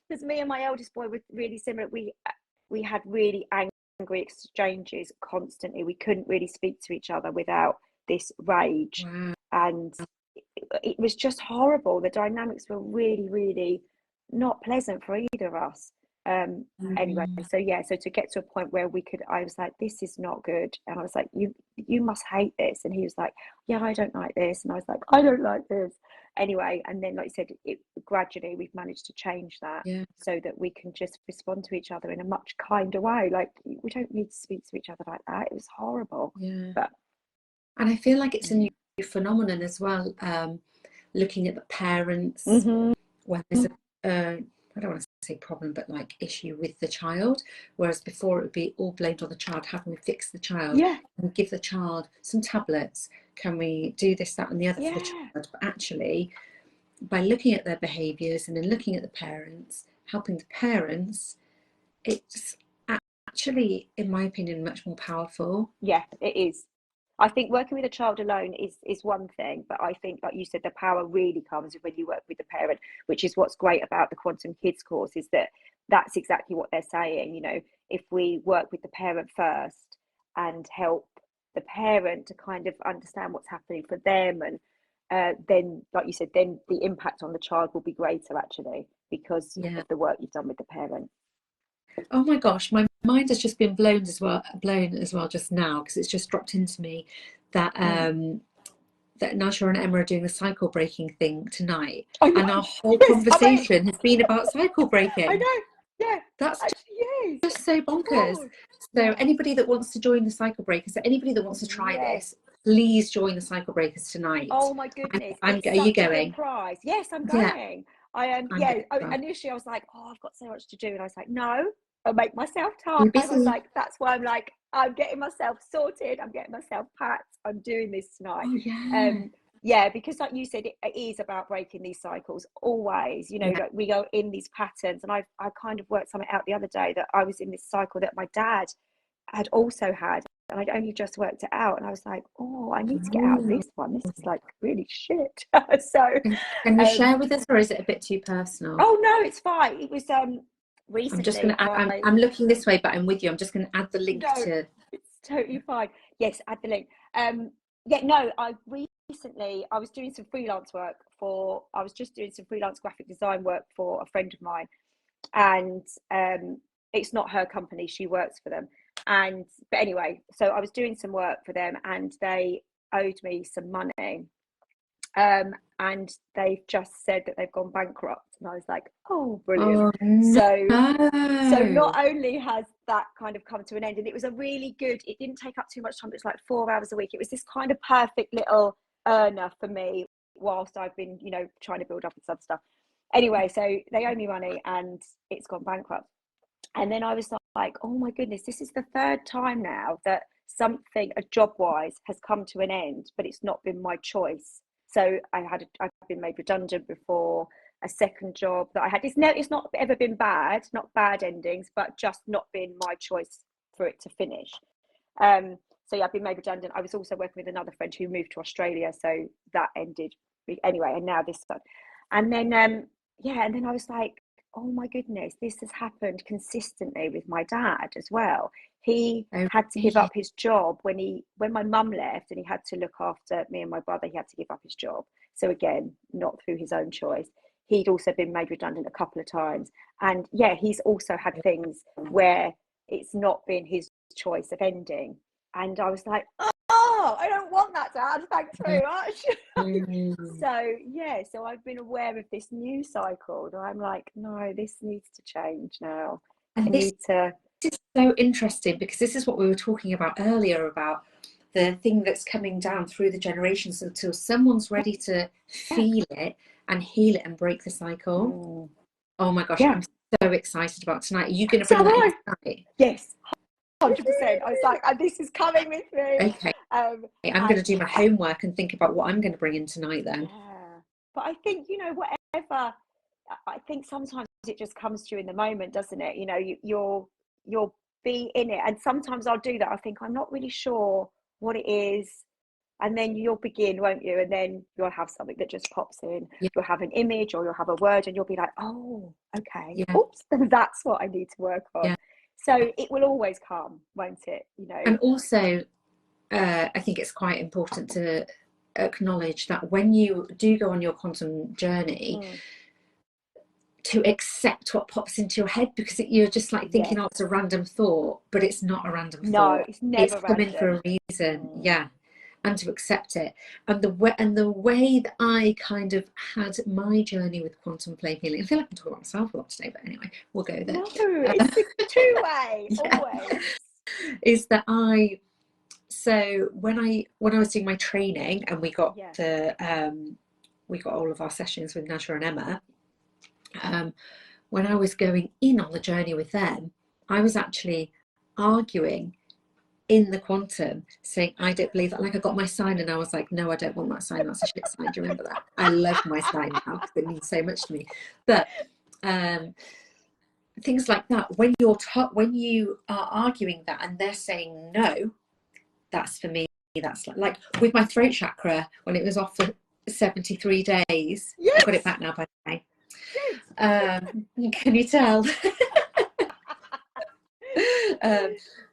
Because me and my eldest boy were really similar. We had really angry exchanges constantly. We couldn't really speak to each other without this rage. And it was just horrible. The dynamics were really, really not pleasant for either of us. Anyway, so to get to a point where I was like, this is not good, and I was like, you must hate this, and he was like, yeah, I don't like this, and I was like, I don't like this anyway. And then, like you said, gradually we've managed to change that, so that we can just respond to each other in a much kinder way. Like, we don't need to speak to each other like that. It was horrible. And I feel like it's a new phenomenon as well, looking at the parents when there's I don't want to say problem, but like issue with the child, whereas before it would be all blamed on the child. How can we fix the child? Can we give the child some tablets? Can we do this, that and the other for the child? But actually, by looking at their behaviours and then looking at the parents, helping the parents, it's actually, in my opinion, much more powerful. It is. I think working with a child alone is one thing, but I think, like you said, the power really comes when you work with the parent, which is what's great about the Quantum Kids course, is that that's exactly what they're saying. You know, if we work with the parent first and help the parent to kind of understand what's happening for them, and then, like you said, then the impact on the child will be greater, actually, because of the work you've done with the parent. Oh my gosh, my mind has just been blown as well just now, because it's just dropped into me that that Nasha and Emma are doing the cycle breaking thing tonight, and our whole conversation has been about cycle breaking. I know, that's just so bonkers. So anybody that wants to join the cycle breakers, anybody that wants to try this, please join the cycle breakers tonight. Oh my goodness, are you going? Prize. Yes, I'm going. I am. Initially I was like, I've got so much to do, and I was like, no, I'll make myself time. I was like, that's why I'm like, I'm getting myself sorted, I'm getting myself packed, I'm doing this tonight. Because like you said, it is about breaking these cycles always. You know, like we go in these patterns, and I kind of worked something out the other day, that I was in this cycle that my dad had also had, and I'd only just worked it out, and I was like, I need to get out of this one. This is like really shit. So can you share with us, or is it a bit too personal? Oh no, it's fine. It was recently. I'm just going to add, I'm looking this way, but I'm with you. I'm just going to add the link to. It's totally fine. Yes, add the link. I was doing some freelance work I was just doing some freelance graphic design work for a friend of mine, and it's not her company, she works for them. But anyway, so I was doing some work for them, and they owed me some money, And they've just said that they've gone bankrupt, and I was like, oh, brilliant. Oh, no. So not only has that kind of come to an end, and it was a really good, it didn't take up too much time, it was like 4 hours a week. It was this kind of perfect little earner for me whilst I've been, you know, trying to build up and some stuff. Anyway, so they owe me money and it's gone bankrupt. And then I was like, oh my goodness, this is the third time now that something, a job wise, has come to an end, but it's not been my choice. So I've been made redundant before. A second job that I had, it's not ever been bad, not bad endings, but just not been my choice for it to finish. So yeah, I've been made redundant. I was also working with another friend who moved to Australia, so that ended anyway. And now this one, and then and then I was like, oh my goodness, this has happened consistently with my dad as well. He had to give up his job when my mum left, and he had to look after me and my brother. He had to give up his job. So again, not through his own choice. He'd also been made redundant a couple of times. And yeah, he's also had things where it's not been his choice of ending. And I was like, oh, I don't want that, Dad. Thanks very much. So I've been aware of this new cycle. And I'm like, no, this needs to change now. And this is so interesting, because this is what we were talking about earlier, about the thing that's coming down through the generations until someone's ready to feel it and heal it and break the cycle. Oh my gosh, I'm so excited about tonight. Are you going to bring that in tonight? Yes, 100%. I was like, this is coming with me. Okay. I'm going to do my homework and think about what I'm going to bring in tonight then. Yeah. But I think, you know, whatever, I think sometimes it just comes to you in the moment, doesn't it? You know, you'll be in it. And sometimes I'll do that. I think I'm not really sure what it is. And then you'll begin, won't you? And then you'll have something that just pops in. Yeah. You'll have an image or you'll have a word and you'll be like, oh, okay. Yeah. Oops, that's what I need to work on. Yeah. So it will always come, won't it? You know. And also, I think it's quite important to acknowledge that when you do go on your quantum journey, to accept what pops into your head, because you're just like thinking, oh, it's a random thought, but it's not a random thought. No, it's never random. Coming for a reason. Yeah. And to accept it. And the way that I kind of had my journey with quantum flame healing, I feel like I'm talking about myself a lot today, but anyway, we'll go there. No, it's a two-way, always. Is that so when I was doing my training and we got all of our sessions with Naja and Emma, when I was going in on the journey with them, I was actually arguing in the quantum, saying, I don't believe that. Like, I got my sign and I was like, no, I don't want that sign. That's a shit sign. Do you remember that? I love my sign now because it means so much to me. But things like that, when you are arguing that and they're saying no, that's for me. That's like with my throat chakra, when it was off for 73 days. Yes. I've got it back now, by the way. Can you tell?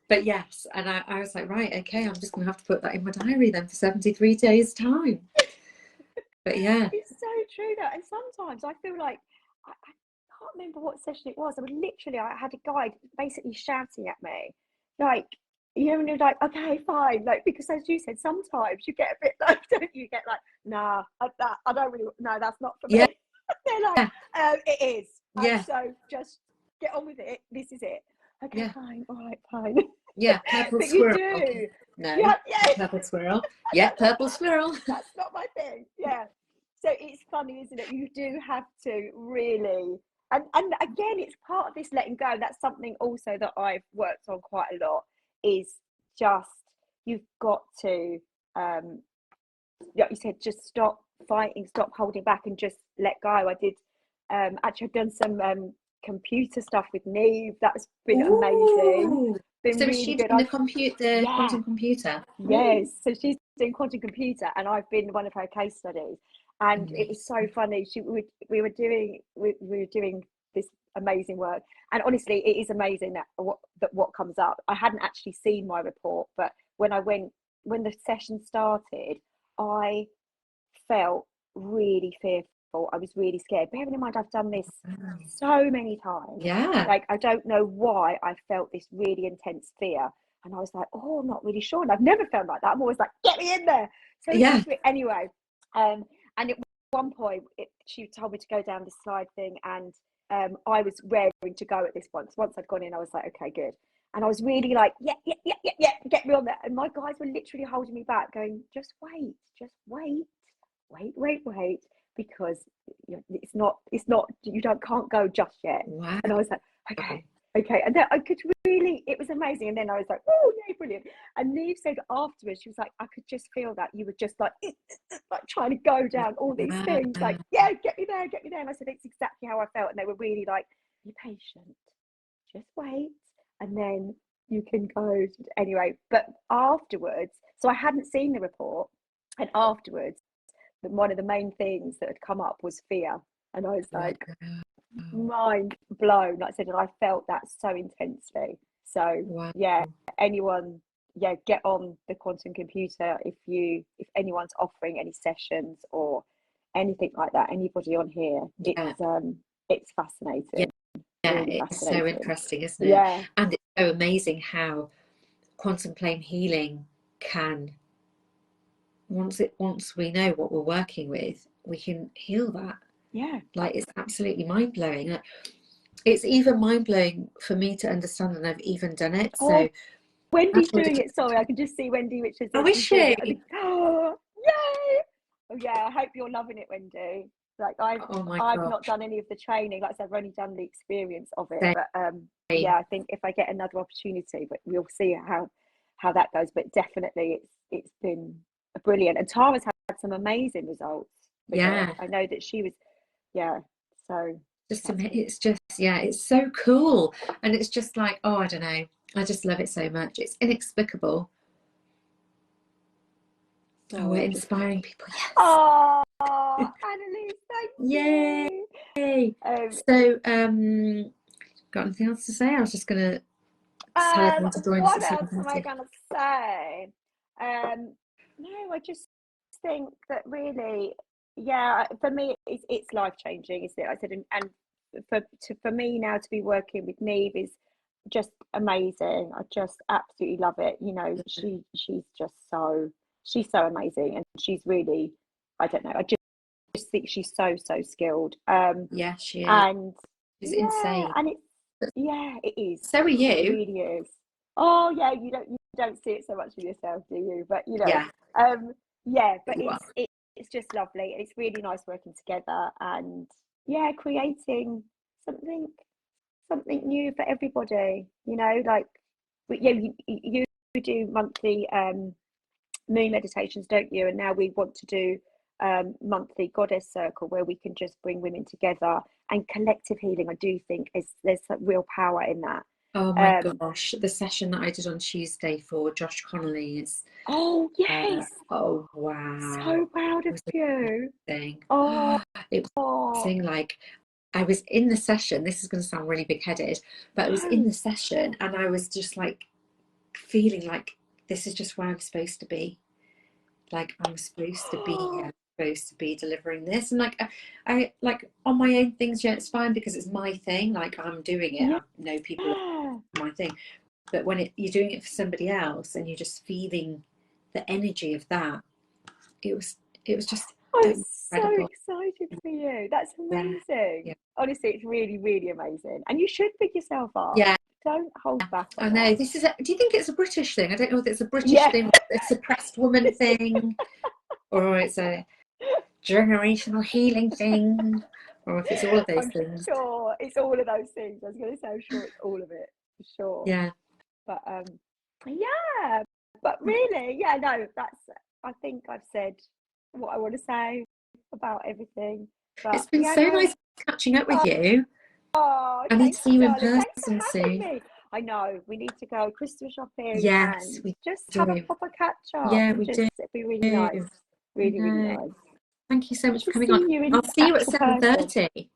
But yes, and I was like, right, okay, I'm just going to have to put that in my diary then for 73 days time. But yeah. It's so true though. And sometimes I feel like, I can't remember what session it was. I had a guide basically shouting at me. Like, you know, when you're like, okay, fine. Like, because as you said, sometimes you get a bit like, don't you get like, nah, I don't really, no, that's not for me. They're like, it is. Yeah. So just get on with it. This is it. Okay, fine. All right, fine. Yeah, purple but squirrel. You do. No, purple squirrel. Yeah, purple squirrel. That's not my thing. Yeah. So it's funny, isn't it? You do have to really, and again, it's part of this letting go. That's something also that I've worked on quite a lot. Is just you've got to, like you said, just stop fighting, stop holding back, and just let go. I did. Actually, I've done some computer stuff with Neve. That's been amazing. So really she did the quantum computer. Yes, so she's doing quantum computer, and I've been one of her case studies, and it was so funny. We were doing this amazing work, and honestly, it is amazing that what comes up. I hadn't actually seen my report, but when the session started, I felt really fearful. I was really scared. Bearing in mind, I've done this so many times. Yeah. Like, I don't know why I felt this really intense fear. And I was like, I'm not really sure. And I've never felt like that. I'm always like, get me in there. So anyway, and And at one point, she told me to go down this slide thing, and I was raring to go at this point. So once I'd gone in, I was like, okay, good. And I was really like, yeah, get me on there. And my guys were literally holding me back, going, just wait, because it's not, you can't go just yet. Wow. And I was like, okay. And then I could really, it was amazing. And then I was like, oh, yeah, brilliant. And Neve said afterwards, she was like, I could just feel that you were just like trying to go down all these things, like, yeah, get me there. And I said, it's exactly how I felt. And they were really like, be patient, just wait, and then you can go. Anyway, but afterwards, so I hadn't seen the report, and afterwards, one of the main things that had come up was fear. And I was like, mind blown. Like I said, and I felt that so intensely. So yeah, anyone, get on the quantum computer if anyone's offering any sessions or anything like that. Anybody on here, it's fascinating. Really it's so interesting, isn't it? Yeah. And it's so amazing how quantum plane healing can, once we know what we're working with, we can heal that. Yeah, like it's absolutely mind-blowing. Like, it's even mind-blowing for me to understand that I've even done it. So Wendy's doing it. Sorry, I can just see Wendy Richards. Oh, is she? Oh, yay! Oh yeah, I hope you're loving it, Wendy. Like I've not done any of the training. Like I said, I've only done the experience of it. But yeah, I think if I get another opportunity, but we'll see how that goes. But definitely, it's been brilliant. And Tara's had some amazing results. Yeah, I know that she was. Yeah, so it's just it's so cool, and it's just like, oh, I don't know, I just love it so much. It's inexplicable. Oh, we're inspiring people. Yes. Oh, Annalise, thank you. Yay. So, got anything else to say? I was just gonna tell everyone to join us. What else am I gonna say? No, I just think that really, for me, it's life changing, isn't it? I said, and for me now to be working with Neve is just amazing. I just absolutely love it. You know, she's so amazing, and she's really, I don't know, I just think she's so skilled. Yeah, she is. And she's insane. And it is. So are you. It really is. Oh yeah, you don't see it so much for yourself, do you? But you know, but it's just lovely, and it's really nice working together, and creating something new for everybody. You know, like you do monthly moon meditations, don't you? And now we want to do monthly goddess circle, where we can just bring women together, and collective healing. I do think there's real power in that. Oh my gosh, the session that I did on Tuesday for Josh Connolly is oh yes oh wow, so proud of you. Thing. Oh, it was thing, like I was in the session, this is going to sound really big-headed, but I was in the session and I was just like feeling like this is just where I'm supposed to be. Like I'm supposed to be here, I'm supposed to be delivering this, and like I like on my own things, it's fine because it's my thing, like I'm doing it. I know people my thing, but when you're doing it for somebody else and you're just feeling the energy of that, it was just I'm so excited for you. That's amazing. Yeah. Honestly, it's really, really amazing, and you should pick yourself up. Don't hold back on I know that. this is do you think it's a British thing? I don't know if it's a British thing, a suppressed woman thing, or it's a generational healing thing, or if it's all of those things. Sure, it's all of those things. I was going to say, I'm sure it's all of it, for sure. Yeah. But but really, no, I think I've said what I want to say about everything. But it's been so nice catching up with you. Oh, I need to see you in person soon. I know, we need to go Christmas shopping. Yes, and we just do. have a proper catch up. Yeah, we do. It'd be really nice. Really nice. Thank you so much for coming on. I'll see you at 7:30.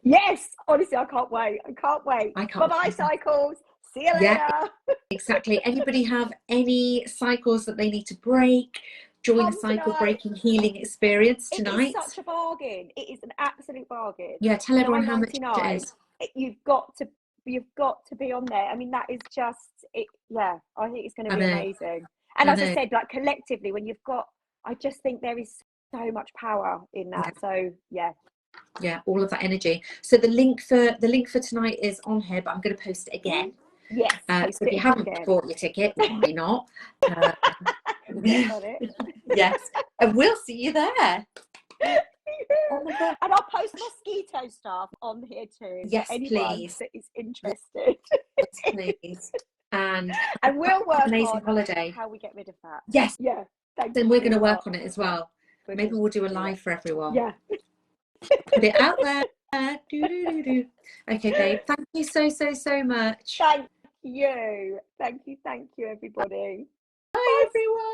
Yes, honestly, I can't wait. Bye-bye, cycles. See you later. Exactly. Anybody have any cycles that they need to break? Join the cycle breaking healing experience tonight. It's such a bargain. It is an absolute bargain. Yeah, tell everyone how much it is. You've got to be on there. I mean, that is just it. Yeah, I think it's going to be amazing. And as I said, like collectively, when you've got, I just think there is so much power in that. So yeah, all of that energy. So the link for tonight is on here, but I'm going to post it again. Yes, so if you haven't bought your ticket, why not? Get on it. Yes, and we'll see you there. Oh my God. And I'll post mosquito stuff on here too. Yes, for anyone please. that is interested. Yes, please. And we'll work amazing on holiday. how we get rid of that. Yes. Yeah. Then we're going to work on it as well. Maybe we'll do a live for everyone. Yeah. Put it out there. Okay, babe. Thank you so much. Thank you. Thank you, everybody. Bye everyone.